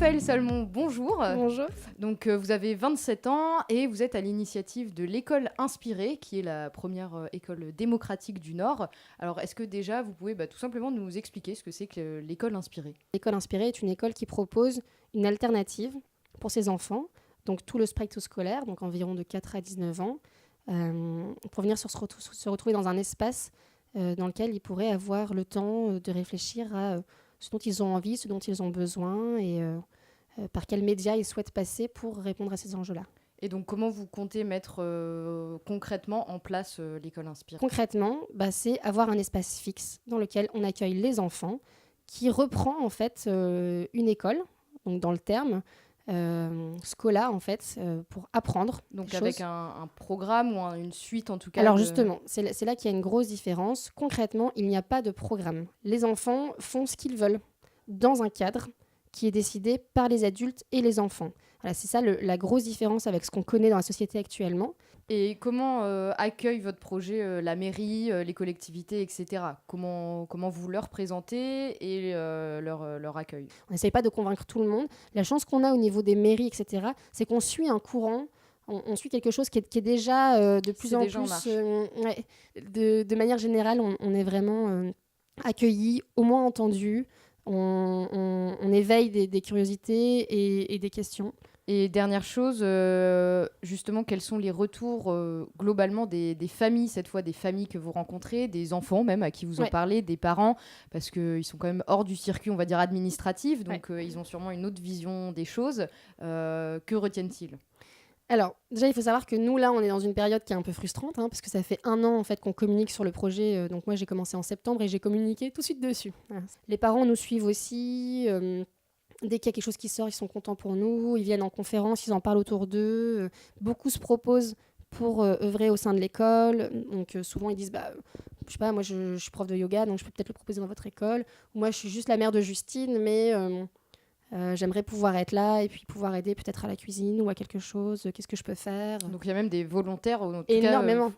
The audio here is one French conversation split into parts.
Raphaël Salmon, bonjour. Bonjour. Donc, vous avez 27 ans et vous êtes à l'initiative de l'école Inspirée, qui est la première école démocratique du Nord. Alors, est-ce que déjà, vous pouvez tout simplement nous expliquer ce que c'est que l'école Inspirée? L'école Inspirée est une école qui propose une alternative pour ses enfants, donc tout le spectre scolaire, donc environ de 4 à 19 ans, pour venir se retrouver dans un espace dans lequel ils pourraient avoir le temps de réfléchir à ce dont ils ont envie, ce dont ils ont besoin et par quels médias ils souhaitent passer pour répondre à ces enjeux-là. Et donc, comment vous comptez mettre concrètement en place l'école Inspirée? Concrètement, c'est avoir un espace fixe dans lequel on accueille les enfants, qui reprend en fait une école, donc dans le terme, Scola en fait, pour apprendre Donc, des avec choses. un programme ou une suite en tout cas Alors de... justement, c'est là qu'il y a une grosse différence. Concrètement, il n'y a pas de programme. Les enfants font ce qu'ils veulent dans un cadre qui est décidé par les adultes et les enfants. Voilà, c'est ça la grosse différence avec ce qu'on connaît dans la société actuellement. Et comment accueille votre projet la mairie, les collectivités, etc. Comment vous leur présentez et leur accueil? On n'essaye pas de convaincre tout le monde. La chance qu'on a au niveau des mairies, etc., c'est qu'on suit un courant, on suit quelque chose qui est déjà de plus C'est en déjà en plus... marche. Ouais, de manière générale, on est vraiment accueillis, au moins entendus. On éveille des curiosités et des questions. Et dernière chose, justement, quels sont les retours globalement des familles, cette fois des familles que vous rencontrez, des enfants même à qui vous en Ouais. parlez, des parents, parce qu'ils sont quand même hors du circuit, on va dire, administratif, donc ils ont sûrement une autre vision des choses. Que retiennent-ils? Alors, déjà, il faut savoir que nous, là, on est dans une période qui est un peu frustrante, parce que ça fait 1 an, en fait, qu'on communique sur le projet. Donc moi, j'ai commencé en septembre et j'ai communiqué tout de suite dessus. Voilà. Les parents nous suivent aussi. Dès qu'il y a quelque chose qui sort, ils sont contents pour nous. Ils viennent en conférence, ils en parlent autour d'eux. Beaucoup se proposent pour œuvrer au sein de l'école. Donc souvent, ils disent, je sais pas, moi, je suis prof de yoga, donc je peux peut-être le proposer dans votre école. Ou moi, je suis juste la mère de Justine, mais... j'aimerais pouvoir être là et puis pouvoir aider peut-être à la cuisine ou à quelque chose. Qu'est-ce que je peux faire? Donc il y a même des volontaires, en tout cas. Énormément.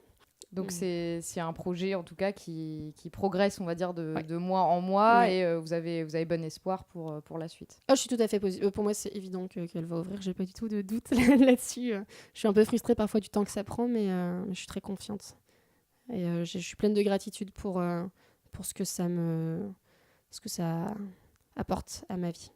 Donc c'est un projet en tout cas qui progresse, on va dire, Ouais. de mois en mois, Ouais. et vous avez bon espoir pour la suite. Je suis tout à fait positive. Pour moi, c'est évident qu'elle va ouvrir. J'ai pas du tout de doute là-dessus. Je suis un peu frustrée parfois du temps que ça prend, mais je suis très confiante. Et je suis pleine de gratitude pour ce que ça apporte à ma vie.